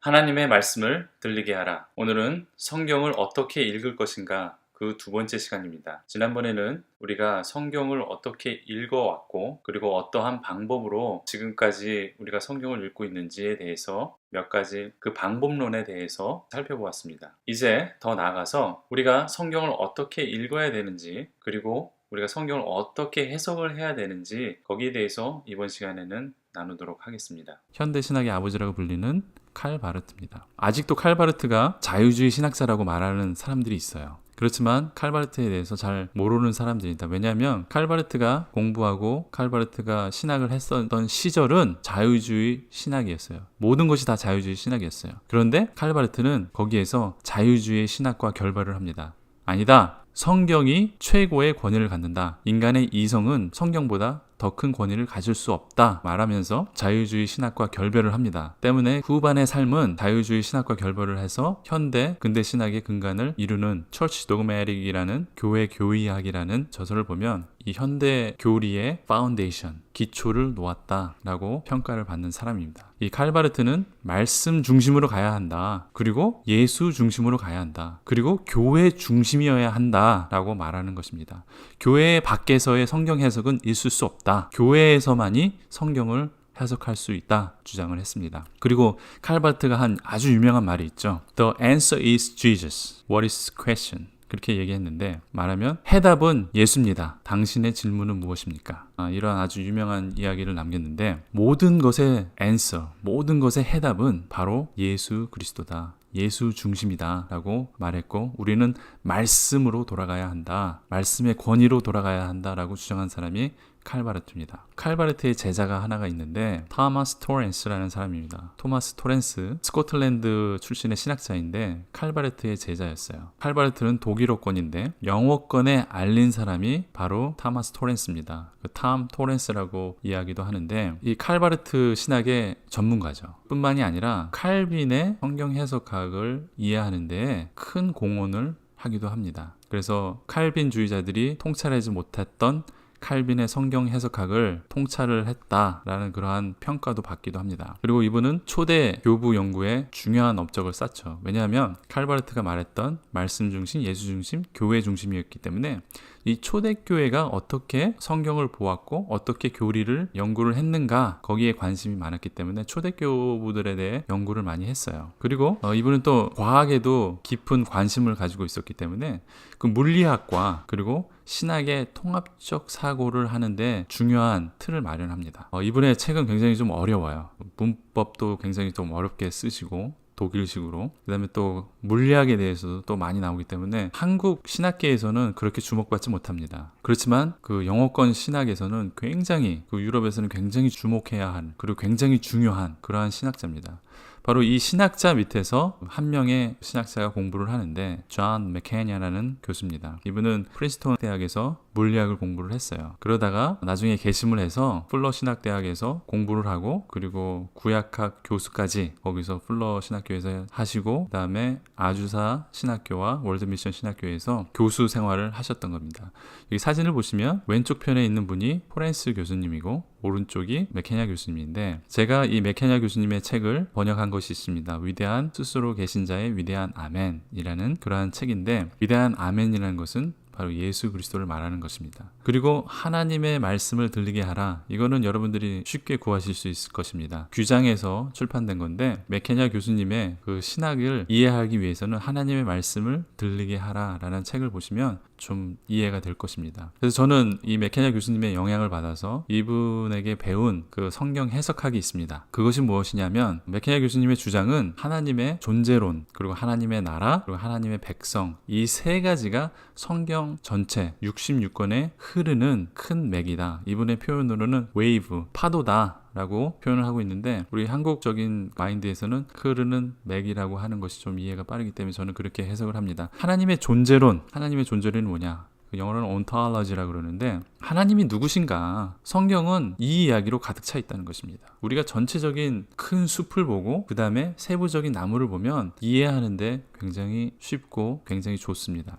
하나님의 말씀을 들리게 하라. 오늘은 성경을 어떻게 읽을 것인가 그 두 번째 시간입니다. 지난번에는 우리가 성경을 어떻게 읽어왔고 그리고 어떠한 방법으로 지금까지 우리가 성경을 읽고 있는지에 대해서 몇 가지 그 방법론에 대해서 살펴보았습니다. 이제 더 나아가서 우리가 성경을 어떻게 읽어야 되는지 그리고 우리가 성경을 어떻게 해석을 해야 되는지 거기에 대해서 이번 시간에는 나누도록 하겠습니다. 현대 신학의 아버지라고 불리는 칼 바르트입니다. 아직도 칼 바르트가 자유주의 신학자라고 말하는 사람들이 있어요. 그렇지만 칼 바르트에 대해서 잘 모르는 사람들이다. 왜냐하면 칼 바르트가 공부하고 칼 바르트가 신학을 했었던 시절은 자유주의 신학이었어요. 모든 것이 다 자유주의 신학이었어요. 그런데 칼 바르트는 거기에서 자유주의 신학과 결별을 합니다. 아니다. 성경이 최고의 권위를 갖는다. 인간의 이성은 성경보다 더 큰 권위를 가질 수 없다 말하면서 자유주의 신학과 결별을 합니다. 때문에 후반의 삶은 자유주의 신학과 결별을 해서 현대 근대 신학의 근간을 이루는 처치 도그매틱이라는 교회 교의학이라는 저서를 보면 이 현대 교리의 파운데이션, 기초를 놓았다라고 평가를 받는 사람입니다. 이 칼바르트는 말씀 중심으로 가야 한다. 그리고 예수 중심으로 가야 한다. 그리고 교회 중심이어야 한다라고 말하는 것입니다. 교회 밖에서의 성경 해석은 있을 수 없다. 교회에서만이 성경을 해석할 수 있다 주장을 했습니다. 그리고 칼바르트가 한 아주 유명한 말이 있죠. The answer is Jesus. What is the question? 그렇게 얘기했는데 말하면 해답은 예수입니다. 당신의 질문은 무엇입니까? 이런 아주 유명한 이야기를 남겼는데 모든 것의 answer, 모든 것의 해답은 바로 예수 그리스도다. 예수 중심이다 라고 말했고 우리는 말씀으로 돌아가야 한다. 말씀의 권위로 돌아가야 한다라고 주장한 사람이 칼바르트입니다. 칼바르트의 제자가 하나가 있는데 토마스 토렌스라는 사람입니다. 토마스 토렌스 스코틀랜드 출신의 신학자인데 칼바르트의 제자였어요. 칼바르트는 독일어권인데 영어권에 알린 사람이 바로 토마스 토렌스입니다. 탐 토렌스라고 이야기도 하는데 이 칼바르트 신학의 전문가죠. 뿐만이 아니라 칼빈의 성경 해석학을 이해하는 데 큰 공헌을 하기도 합니다. 그래서 칼빈주의자들이 통찰하지 못했던 칼빈의 성경 해석학을 통찰을 했다라는 그러한 평가도 받기도 합니다. 그리고 이분은 초대 교부 연구에 중요한 업적을 쌓죠. 왜냐하면 칼바르트가 말했던 말씀 중심, 예수 중심, 교회 중심이었기 때문에 이 초대교회가 어떻게 성경을 보았고 어떻게 교리를 연구를 했는가 거기에 관심이 많았기 때문에 초대교부들에 대해 연구를 많이 했어요. 그리고 이분은 또 과학에도 깊은 관심을 가지고 있었기 때문에 그 물리학과 그리고 신학의 통합적 사고를 하는데 중요한 틀을 마련합니다. 이분의 책은 굉장히 좀 어려워요. 문법도 굉장히 좀 어렵게 쓰시고 독일식으로 그 다음에 또 물리학에 대해서도 또 많이 나오기 때문에 한국 신학계에서는 그렇게 주목받지 못합니다. 그렇지만 그 영어권 신학에서는 굉장히 그 유럽에서는 굉장히 주목해야 한 그리고 굉장히 중요한 그러한 신학자입니다. 바로 이 신학자 밑에서 한 명의 신학자가 공부를 하는데 존 맥케냐라는 교수입니다. 이분은 프린스턴 대학에서 물리학을 공부를 했어요. 그러다가 나중에 개심을 해서 풀러 신학대학에서 공부를 하고 그리고 구약학 교수까지 거기서 풀러 신학교에서 하시고 그 다음에 아주사 신학교와 월드미션 신학교에서 교수 생활을 하셨던 겁니다. 여기 사진을 보시면 왼쪽 편에 있는 분이 포렌스 교수님이고 오른쪽이 맥케냐 교수님인데 제가 이 맥케냐 교수님의 책을 번역한 것이 있습니다. 위대한 스스로 계신 자의 위대한 아멘이라는 그러한 책인데 위대한 아멘이라는 것은 바로 예수 그리스도를 말하는 것입니다. 그리고 하나님의 말씀을 들리게 하라. 이거는 여러분들이 쉽게 구하실 수 있을 것입니다. 규장에서 출판된 건데 맥케냐 교수님의 그 신학을 이해하기 위해서는 하나님의 말씀을 들리게 하라라는 책을 보시면 좀 이해가 될 것입니다. 그래서 저는 이 맥케냐 교수님의 영향을 받아서 이분에게 배운 그 성경 해석학이 있습니다. 그것이 무엇이냐면 맥케냐 교수님의 주장은 하나님의 존재론 그리고 하나님의 나라 그리고 하나님의 백성 이 세 가지가 성경 전체 66권에 흐르는 큰 맥이다. 이분의 표현으로는 웨이브, 파도다 라고 표현을 하고 있는데 우리 한국적인 마인드에서는 흐르는 맥이라고 하는 것이 좀 이해가 빠르기 때문에 저는 그렇게 해석을 합니다. 하나님의 존재론이 뭐냐? 영어로는 ontology라고 그러는데 하나님이 누구신가? 성경은 이 이야기로 가득 차 있다는 것입니다. 우리가 전체적인 큰 숲을 보고 그 다음에 세부적인 나무를 보면 이해하는데 굉장히 쉽고 굉장히 좋습니다.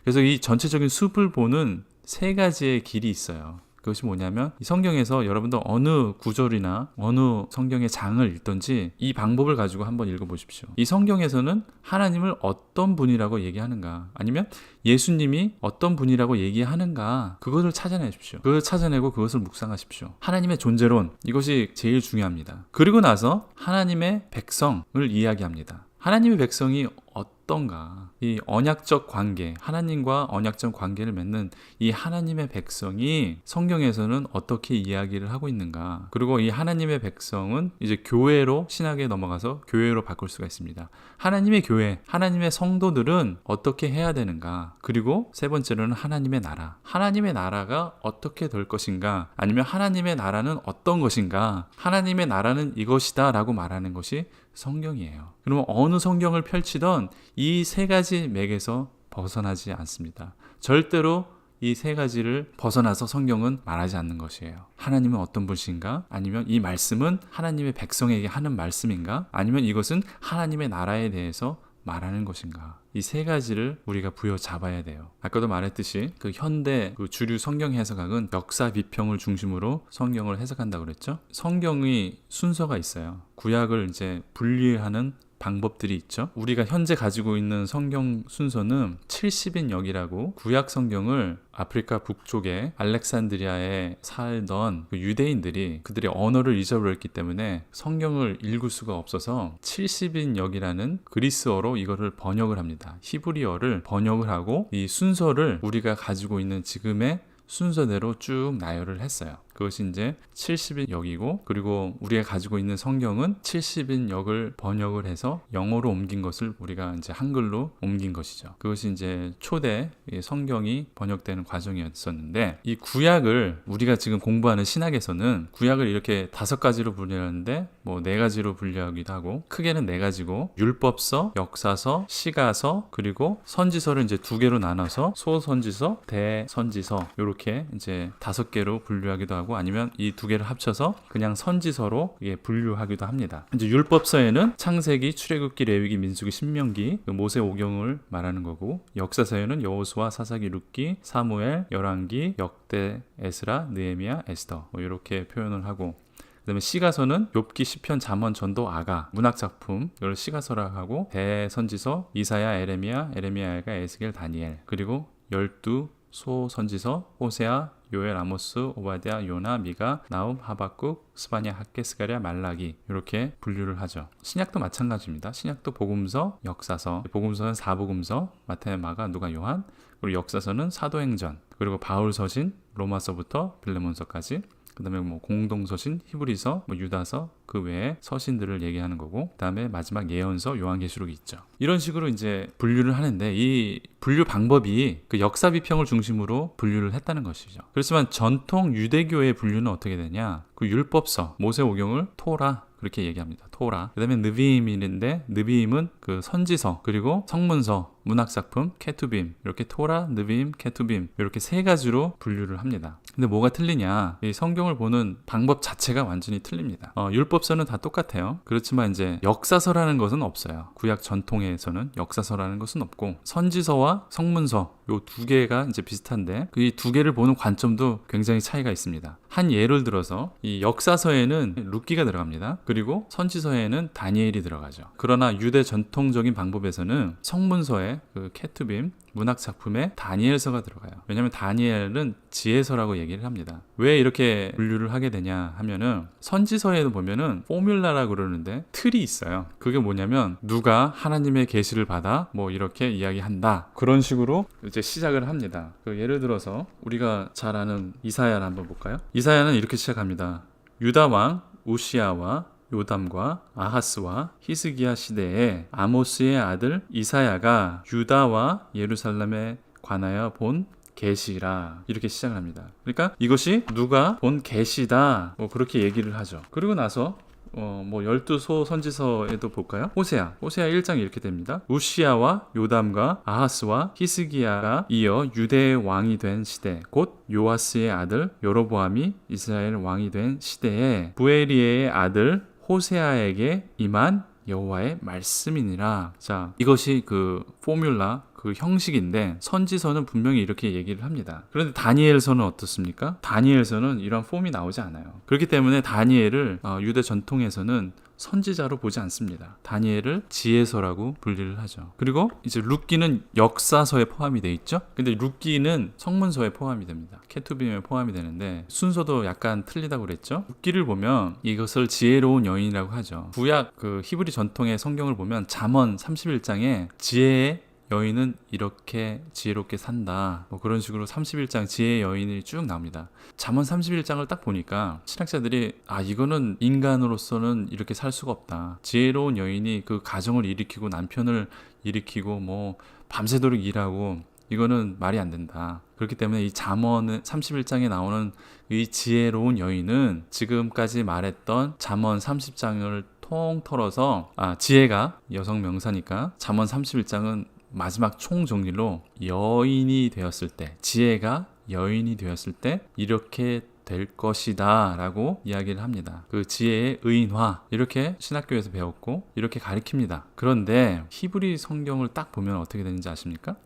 그래서 이 전체적인 숲을 보는 세 가지의 길이 있어요. 그것이 뭐냐면 이 성경에서 여러분도 어느 구절이나 어느 성경의 장을 읽든지 이 방법을 가지고 한번 읽어보십시오. 이 성경에서는 하나님을 어떤 분이라고 얘기하는가, 아니면 예수님이 어떤 분이라고 얘기하는가, 그것을 찾아내십시오. 그것을 찾아내고 그것을 묵상하십시오. 하나님의 존재론, 이것이 제일 중요합니다. 그리고 나서 하나님의 백성을 이야기합니다. 하나님의 백성이 어떤가, 이 언약적 관계, 하나님과 언약적 관계를 맺는 이 하나님의 백성이 성경에서는 어떻게 이야기를 하고 있는가, 그리고 이 하나님의 백성은 이제 교회로, 신학에 넘어가서 교회로 바꿀 수가 있습니다. 하나님의 교회, 하나님의 성도들은 어떻게 해야 되는가, 그리고 세 번째로는 하나님의 나라, 하나님의 나라가 어떻게 될 것인가, 아니면 하나님의 나라는 어떤 것인가, 하나님의 나라는 이것이다 라고 말하는 것이 성경이에요. 그러면 어느 성경을 펼치던 이 세 가지 맥에서 벗어나지 않습니다. 절대로 이 세 가지를 벗어나서 성경은 말하지 않는 것이에요. 하나님은 어떤 분이신가? 아니면 이 말씀은 하나님의 백성에게 하는 말씀인가? 아니면 이것은 하나님의 나라에 대해서 말하는 것인가? 이 세 가지를 우리가 부여잡아야 돼요. 아까도 말했듯이 그 현대 그 주류 성경 해석학은 역사 비평을 중심으로 성경을 해석한다고 그랬죠. 성경의 순서가 있어요. 구약을 이제 분리하는 방법들이 있죠. 우리가 현재 가지고 있는 성경 순서는 70인역이라고 구약 성경을 아프리카 북쪽에 알렉산드리아에 살던 그 유대인들이 그들의 언어를 잊어버렸기 때문에 성경을 읽을 수가 없어서 70인역이라는 그리스어로 이거를 번역을 합니다. 히브리어를 번역을 하고 이 순서를 우리가 가지고 있는 지금의 순서대로 쭉 나열을 했어요. 그것이 이제 70인역이고, 그리고 우리가 가지고 있는 성경은 70인역을 번역을 해서 영어로 옮긴 것을 우리가 이제 한글로 옮긴 것이죠. 그것이 이제 초대 성경이 번역되는 과정이었었는데, 이 구약을 우리가 지금 공부하는 신학에서는 구약을 이렇게 5가지로 분류하는데 뭐 4가지로 분류하기도 하고, 크게는 4가지고 율법서, 역사서, 시가서, 그리고 선지서를 이제 2개로 나눠서 소선지서, 대선지서, 이렇게 이제 5개로 분류하기도 하고, 아니면 이 2개를 합쳐서 그냥 선지서로 분류하기도 합니다. 이제 율법서에는 창세기, 출애굽기, 레위기, 민수기, 신명기, 모세오경을 말하는 거고, 역사서에는 여호수아, 사사기, 룻기, 사무엘, 열왕기, 역대, 에스라, 느헤미야, 에스더, 이렇게 표현을 하고, 그다음에 시가서는 욥기, 시편, 잠언, 전도, 아가, 문학 작품, 이걸 시가서라고 하고, 대선지서 이사야, 에레미야, 에레미야가, 에스겔, 다니엘, 그리고 12 소선지서 호세아, 요엘, 아모스, 오바댜, 요나, 미가, 나움, 하박국, 스바냐, 학개, 스가랴, 말라기, 이렇게 분류를 하죠. 신약도 마찬가지입니다. 신약도 복음서, 역사서, 복음서는 4복음서, 마태, 마가, 누가, 요한, 그리고 역사서는 사도행전, 그리고 바울서신, 로마서부터 빌레몬서까지, 그 다음에 뭐 공동서신, 히브리서, 뭐 유다서, 그 외에 서신들을 얘기하는 거고, 그 다음에 마지막 예언서, 요한계시록이 있죠. 이런 식으로 이제 분류를 하는데, 이 분류 방법이 그 역사 비평을 중심으로 분류를 했다는 것이죠. 그렇지만 전통 유대교의 분류는 어떻게 되냐? 그 율법서, 모세오경을 토라, 그렇게 얘기합니다. 토라. 그 다음에 느비임인데, 느비임은 그 선지서, 그리고 성문서, 문학작품, 케투빔, 이렇게 토라, 느비임, 케투빔, 이렇게 3가지로 분류를 합니다. 근데 뭐가 틀리냐? 이 성경을 보는 방법 자체가 완전히 틀립니다. 율법서는 다 똑같아요. 그렇지만 이제 역사서라는 것은 없어요. 구약 전통에서는 역사서라는 것은 없고, 선지서와 성문서, 요 2개가 이제 비슷한데, 이 2개를 보는 관점도 굉장히 차이가 있습니다. 한 예를 들어서 이 역사서에는 룻기가 들어갑니다. 그리고 선지서에는 다니엘이 들어가죠. 그러나 유대 전통적인 방법에서는 성문서에 그 케투빔, 문학 작품에 다니엘서가 들어가요. 왜냐하면 다니엘은 지혜서라고 얘기를 합니다. 왜 이렇게 분류를 하게 되냐 하면은, 선지서에도 보면은 포뮬라라고 그러는데 틀이 있어요. 그게 뭐냐면 누가 하나님의 계시를 받아 뭐 이렇게 이야기한다, 그런 식으로 이제 시작을 합니다. 그 예를 들어서 우리가 잘 아는 이사야를 한번 볼까요? 이사야는 이렇게 시작합니다. 유다 왕 우시아와 요담과 아하스와 히스기야 시대에 아모스의 아들 이사야가 유다와 예루살렘에 관하여 본 계시라, 이렇게 시작을 합니다. 그러니까 이것이 누가 본 계시다, 뭐 그렇게 얘기를 하죠. 그리고 나서 뭐 12소 선지서에도 볼까요? 호세아 1장이 이렇게 됩니다. 우시아와 요담과 아하스와 히스기야가 이어 유대의 왕이 된 시대, 곧 요아스의 아들 여로보암이 이스라엘 왕이 된 시대에 부에리의 아들 호세아에게 임한 여호와의 말씀이니라. 자, 이것이 그 포뮬라, 그 형식인데 선지서는 분명히 이렇게 얘기를 합니다. 그런데 다니엘서는 어떻습니까? 다니엘서는 이런 폼이 나오지 않아요. 그렇기 때문에 다니엘을 유대 전통에서는 선지자로 보지 않습니다. 다니엘을 지혜서라고 분리를 하죠. 그리고 이제 룻기는 역사서에 포함이 돼 있죠. 근데 룻기는 성문서에 포함이 됩니다. 케투빔에 포함이 되는데 순서도 약간 틀리다고 그랬죠. 룻기를 보면 이것을 지혜로운 여인이라고 하죠. 구약 그 히브리 전통의 성경을 보면 잠언 31장에 지혜의 여인은 이렇게 지혜롭게 산다, 뭐 그런 식으로 31장 지혜의 여인이 쭉 나옵니다. 잠언 31장을 딱 보니까 신학자들이 이거는 인간으로서는 이렇게 살 수가 없다. 지혜로운 여인이 그 가정을 일으키고 남편을 일으키고 뭐 밤새도록 일하고 이거는 말이 안 된다. 그렇기 때문에 이 잠언 31장에 나오는 이 지혜로운 여인은 지금까지 말했던 잠언 30장을 통 털어서 지혜가 여성 명사니까 잠언 31장은 마지막 총정리로 여인이 되었을 때, 지혜가 여인이 되었을 때 이렇게 될 것이다 라고 이야기를 합니다. 그 지혜의 의인화, 이렇게 신학교에서 배웠고 이렇게 가르칩니다. 그런데 히브리 성경을 딱 보면 어떻게 되는지 아십니까?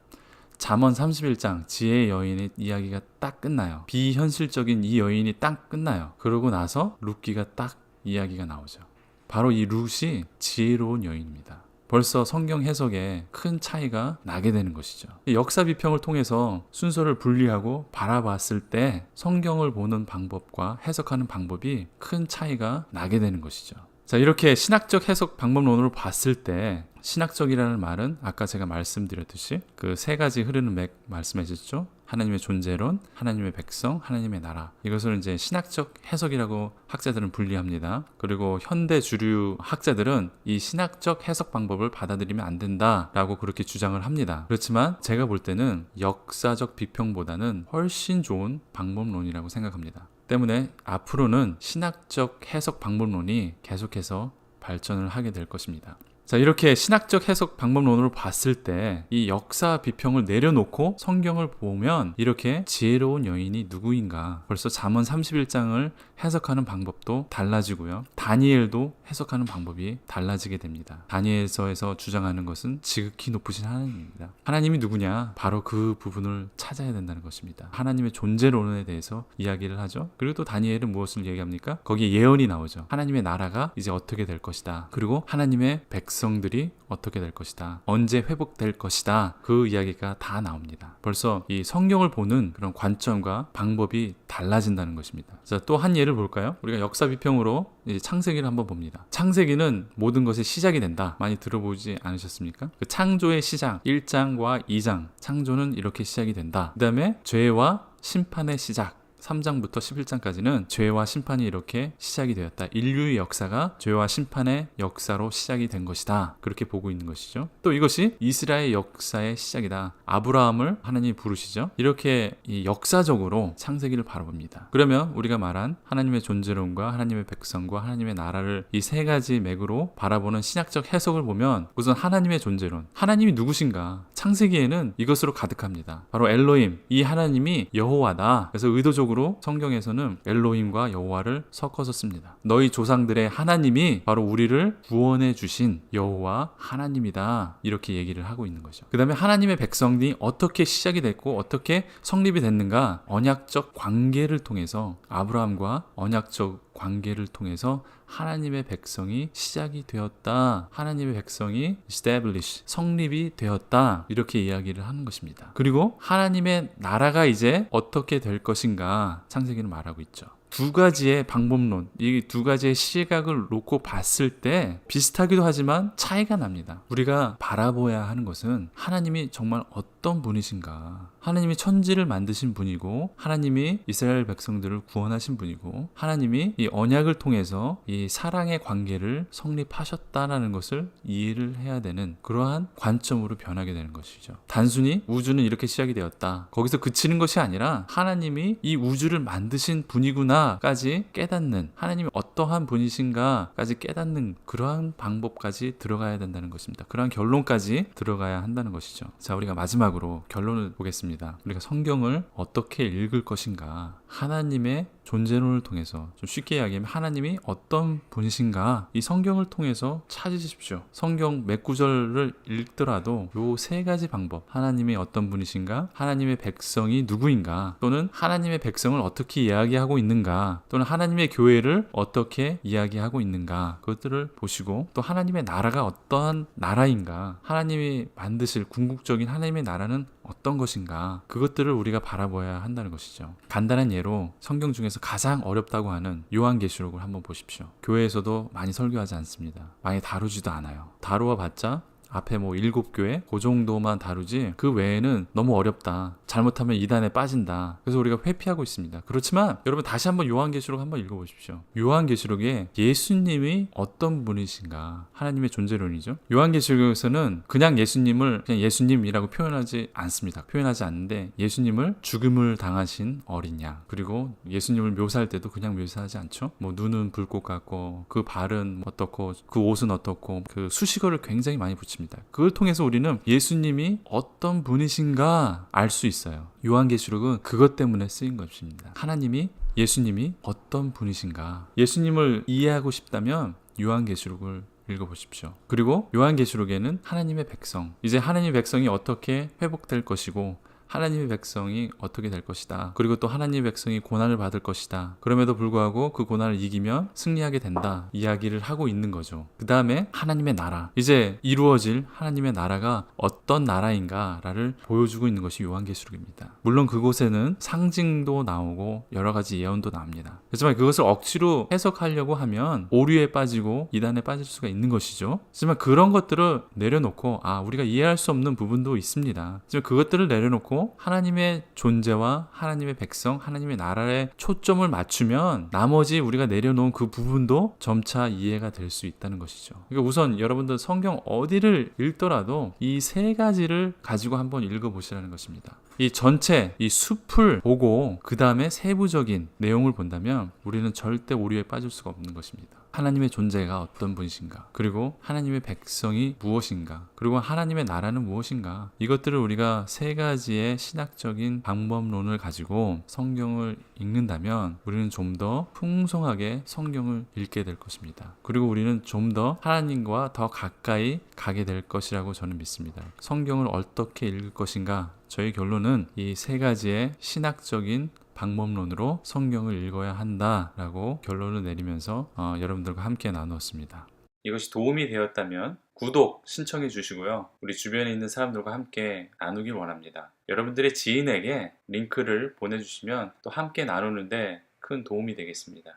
잠언 31장 지혜의 여인의 이야기가 딱 끝나요. 비현실적인 이 여인이 딱 끝나요. 그러고 나서 룻기가 딱 이야기가 나오죠. 바로 이 룻이 지혜로운 여인입니다. 벌써 성경 해석에 큰 차이가 나게 되는 것이죠. 역사 비평을 통해서 순서를 분리하고 바라봤을 때 성경을 보는 방법과 해석하는 방법이 큰 차이가 나게 되는 것이죠. 자, 이렇게 신학적 해석 방법론으로 봤을 때 신학적이라는 말은 아까 제가 말씀드렸듯이 그 세 가지 흐르는 맥 말씀하셨죠. 하나님의 존재론, 하나님의 백성, 하나님의 나라. 이것을 이제 신학적 해석이라고 학자들은 분리합니다. 그리고 현대 주류 학자들은 이 신학적 해석 방법을 받아들이면 안 된다라고 그렇게 주장을 합니다. 그렇지만 제가 볼 때는 역사적 비평보다는 훨씬 좋은 방법론이라고 생각합니다. 때문에 앞으로는 신학적 해석 방법론이 계속해서 발전을 하게 될 것입니다. 자, 이렇게 신학적 해석 방법론으로 봤을 때 이 역사 비평을 내려놓고 성경을 보면 이렇게 지혜로운 여인이 누구인가, 벌써 잠언 31장을 해석하는 방법도 달라지고요. 다니엘도 해석하는 방법이 달라지게 됩니다. 다니엘서에서 주장하는 것은 지극히 높으신 하나님입니다. 하나님이 누구냐? 바로 그 부분을 찾아야 된다는 것입니다. 하나님의 존재론에 대해서 이야기를 하죠. 그리고 또 다니엘은 무엇을 얘기합니까? 거기에 예언이 나오죠. 하나님의 나라가 이제 어떻게 될 것이다. 그리고 하나님의 백성들이 어떻게 될 것이다. 언제 회복될 것이다. 그 이야기가 다 나옵니다. 벌써 이 성경을 보는 그런 관점과 방법이 달라진다는 것입니다. 자, 또 한 예를 볼까요? 우리가 역사 비평으로 이제 창세기를 한번 봅니다. 창세기는 모든 것의 시작이 된다. 많이 들어보지 않으셨습니까? 그 창조의 시작 1장과 2장 창조는 이렇게 시작이 된다. 그 다음에 죄와 심판의 시작 3장부터 11장까지는 죄와 심판이 이렇게 시작이 되었다. 인류의 역사가 죄와 심판의 역사로 시작이 된 것이다. 그렇게 보고 있는 것이죠. 또 이것이 이스라엘 역사의 시작이다. 아브라함을 하나님이 부르시죠. 이렇게 이 역사적으로 창세기를 바라봅니다. 그러면 우리가 말한 하나님의 존재론과 하나님의 백성과 하나님의 나라를 이 세 가지 맥으로 바라보는 신학적 해석을 보면 우선 하나님의 존재론, 하나님이 누구신가? 창세기에는 이것으로 가득합니다. 바로 엘로힘, 이 하나님이 여호와다. 그래서 의도적으로 성경에서는 엘로힘과 여호와를 섞어서 씁니다. 너희 조상들의 하나님이 바로 우리를 구원해 주신 여호와 하나님이다. 이렇게 얘기를 하고 있는 거죠. 그 다음에 하나님의 백성이 어떻게 시작이 됐고 어떻게 성립이 됐는가? 언약적 관계를 통해서 아브라함과 언약적 관계를 통해서 하나님의 백성이 시작이 되었다. 하나님의 백성이 establish, 성립이 되었다. 이렇게 이야기를 하는 것입니다. 그리고 하나님의 나라가 이제 어떻게 될 것인가 창세기는 말하고 있죠. 두 가지의 방법론, 이 두 가지의 시각을 놓고 봤을 때 비슷하기도 하지만 차이가 납니다. 우리가 바라보아야 하는 것은 하나님이 정말 어떤 분이신가. 하나님이 천지를 만드신 분이고 하나님이 이스라엘 백성들을 구원하신 분이고 하나님이 이 언약을 통해서 이 사랑의 관계를 성립하셨다라는 것을 이해를 해야 되는 그러한 관점으로 변하게 되는 것이죠. 단순히 우주는 이렇게 시작이 되었다. 거기서 그치는 것이 아니라 하나님이 이 우주를 만드신 분이구나까지 깨닫는, 하나님이 어떠한 분이신가까지 깨닫는 그러한 방법까지 들어가야 된다는 것입니다. 그러한 결론까지 들어가야 한다는 것이죠. 자, 우리가 마지막으로 결론을 보겠습니다. 우리가 성경을 어떻게 읽을 것인가? 하나님의 존재론을 통해서, 좀 쉽게 이야기하면 하나님이 어떤 분이신가 이 성경을 통해서 찾으십시오. 성경 몇 구절을 읽더라도 요 세 가지 방법, 하나님이 어떤 분이신가, 하나님의 백성이 누구인가, 또는 하나님의 백성을 어떻게 이야기하고 있는가, 또는 하나님의 교회를 어떻게 이야기하고 있는가, 그것들을 보시고, 또 하나님의 나라가 어떠한 나라인가, 하나님이 만드실 궁극적인 하나님의 나라는 어떤 것인가, 그것들을 우리가 바라봐야 한다는 것이죠. 간단한 예로 성경 중에서 가장 어렵다고 하는 요한계시록을 한번 보십시오. 교회에서도 많이 설교하지 않습니다. 많이 다루지도 않아요. 다루어 봤자 앞에 뭐 7교회 그 정도만 다루지, 그 외에는 너무 어렵다, 잘못하면 이단에 빠진다, 그래서 우리가 회피하고 있습니다. 그렇지만 여러분 다시 한번 요한계시록 한번 읽어보십시오. 요한계시록에 예수님이 어떤 분이신가, 하나님의 존재론이죠. 요한계시록에서는 그냥 예수님을 그냥 예수님이라고 표현하지 않습니다. 표현하지 않는데 예수님을 죽음을 당하신 어린 양, 그리고 예수님을 묘사할 때도 그냥 묘사하지 않죠. 뭐 눈은 불꽃 같고, 그 발은 어떻고, 그 옷은 어떻고, 그 수식어를 굉장히 많이 붙입니다. 그걸 통해서 우리는 예수님이 어떤 분이신가 알 수 있어요. 요한계시록은 그것 때문에 쓰인 것입니다. 하나님이, 예수님이 어떤 분이신가, 예수님을 이해하고 싶다면 요한계시록을 읽어보십시오. 그리고 요한계시록에는 하나님의 백성, 이제 하나님의 백성이 어떻게 회복될 것이고, 하나님의 백성이 어떻게 될 것이다, 그리고 또 하나님의 백성이 고난을 받을 것이다, 그럼에도 불구하고 그 고난을 이기면 승리하게 된다, 이야기를 하고 있는 거죠. 그 다음에 하나님의 나라, 이제 이루어질 하나님의 나라가 어떤 나라인가를 보여주고 있는 것이 요한계시록입니다. 물론 그곳에는 상징도 나오고 여러 가지 예언도 나옵니다. 하지만 그것을 억지로 해석하려고 하면 오류에 빠지고 이단에 빠질 수가 있는 것이죠. 하지만 그런 것들을 내려놓고, 우리가 이해할 수 없는 부분도 있습니다. 하지만 그것들을 내려놓고 하나님의 존재와 하나님의 백성, 하나님의 나라에 초점을 맞추면 나머지 우리가 내려놓은 그 부분도 점차 이해가 될 수 있다는 것이죠. 그러니까 우선 여러분들 성경 어디를 읽더라도 이 세 가지를 가지고 한번 읽어보시라는 것입니다. 이 전체, 이 숲을 보고 그 다음에 세부적인 내용을 본다면 우리는 절대 오류에 빠질 수가 없는 것입니다. 하나님의 존재가 어떤 분이신가, 그리고 하나님의 백성이 무엇인가, 그리고 하나님의 나라는 무엇인가, 이것들을 우리가 세 가지의 신학적인 방법론을 가지고 성경을 읽는다면 우리는 좀 더 풍성하게 성경을 읽게 될 것입니다. 그리고 우리는 좀 더 하나님과 더 가까이 가게 될 것이라고 저는 믿습니다. 성경을 어떻게 읽을 것인가, 저희 결론은 이 세 가지의 신학적인 방법론으로 성경을 읽어야 한다라고 결론을 내리면서 여러분들과 함께 나누었습니다. 이것이 도움이 되었다면 구독 신청해 주시고요. 우리 주변에 있는 사람들과 함께 나누길 원합니다. 여러분들의 지인에게 링크를 보내주시면 또 함께 나누는데 큰 도움이 되겠습니다.